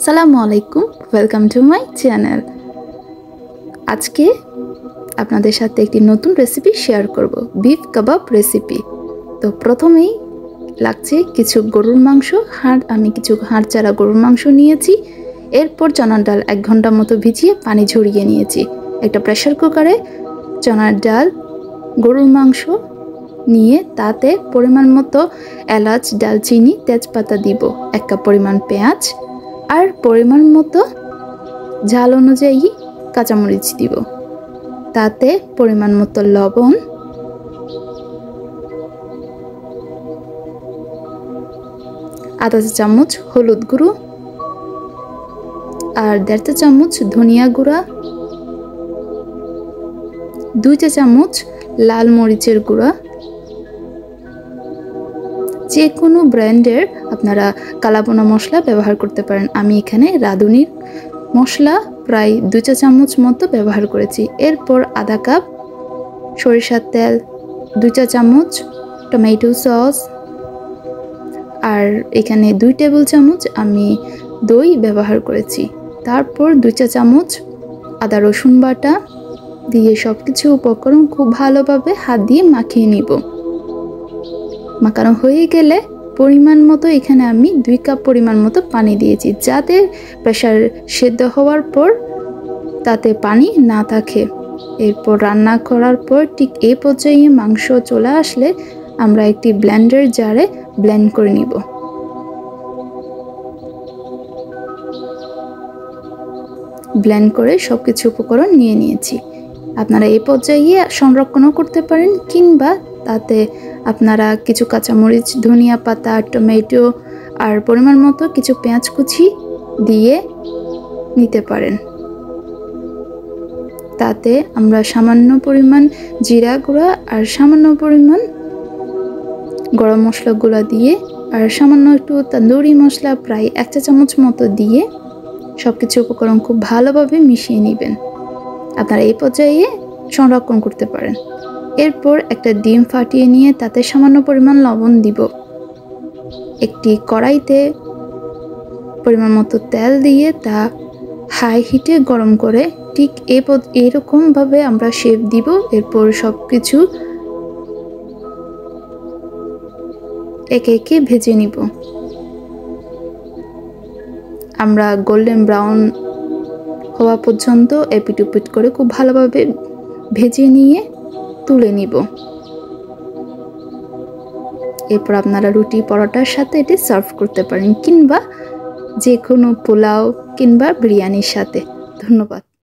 আসসালামু আলাইকুম, welcome to my channel. আজকে আপনাদের সাথে একটি নতুন রেসিপি শেয়ার করব, বিফ কাবাব রেসিপি। তো প্রথমেই লাগছে কিছু গরুর মাংস। আমি কিছু হাড় চারা গরুর মাংস নিয়েছি। এরপর চনার ডাল 1 ঘন্টা মতো ভিজিয়ে পানি ঝরিয়ে নিয়েছি। একটা প্রেসার কুকারে চনার ডাল, গরুর মাংস নিয়ে তাতে পরিমাণ মতো এলাচ, দালচিনি, তেজপাতা দিব, 1 কাপ পরিমাণ পেঁয়াজ আর পরিমাণ মতো ঝাল অনুযায়ী কাঁচামরিচ দিব, তাতে পরিমাণ মতো লবণ, আধা চা চামচ হলুদ গুঁড়ো আর 1.5 চা চামচ ধনিয়া গুঁড়া, 2 চা চামচ লাল মরিচের গুঁড়া। যে কোনো ব্র্যান্ডের আপনারা কালাবোনা মশলা ব্যবহার করতে পারেন। আমি এখানে রাঁধুনির মশলা প্রায় 2 চা চামচ মতো ব্যবহার করেছি। এরপর আধা কাপ সরিষার তেল, 2 চা চামচ টমেটো সস, আর এখানে 2 টেবিল চামচ আমি দই ব্যবহার করেছি। তারপর 2 চা চামচ আদা রসুন বাটা দিয়ে সব কিছু উপকরণ খুব ভালোভাবে হাত দিয়ে মাখিয়ে নিব। মাখানো হয়ে গেলে পরিমাণ মতো এখানে আমি 2 কাপ পরিমাণ মতো পানি দিয়েছি, যাতে প্রেসার সেদ্ধ হওয়ার পর তাতে পানি না থাকে। এরপর রান্না করার পর ঠিক এই পর্যায়ে মাংস চলে আসলে আমরা একটি ব্লেন্ডার জারে ব্লেন্ড করে নিব। ব্লেন্ড করে সব কিছু উপকরণ নিয়ে নিয়েছি। আপনারা এই পর্যায়ে সংরক্ষণও করতে পারেন, কিংবা তাতে আপনারা কিছু কাঁচামরিচ, ধনিয়া পাতা, টমেটো আর পরিমাণ মতো কিছু পেঁয়াজ কুচি দিয়ে নিতে পারেন। তাতে আমরা সামান্য পরিমাণ জিরা গুঁড়া আর সামান্য পরিমাণ গরম মশলা গুঁড়া দিয়ে আর সামান্য একটু তন্দুরি মশলা প্রায় 1 চা চামচ মতো দিয়ে সব কিছু উপকরণ খুব ভালোভাবে মিশিয়ে নেবেন। আপনারা এই পর্যায়ে সংরক্ষণ করতে পারেন। এরপর একটা ডিম ফাটিয়ে নিয়ে তাতে সামান্য পরিমাণ লবণ দিব। একটি কড়াইতে পরিমাণ মতো তেল দিয়ে তা হাই হিটে গরম করে ঠিক এরকমভাবে আমরা শেপ দিব। এরপর সব কিছু একে একে ভেজে নিব। আমরা গোল্ডেন ব্রাউন হওয়া পর্যন্ত এপিট ওপিট করে খুব ভালোভাবে ভেজে নিয়ে তুলে নিব। এরপর আপনারা রুটি পরোটার সাথে এটি সার্ভ করতে পারেন, কিংবা যে কোনো পোলাও কিংবা বিরিয়ানির সাথে। ধন্যবাদ।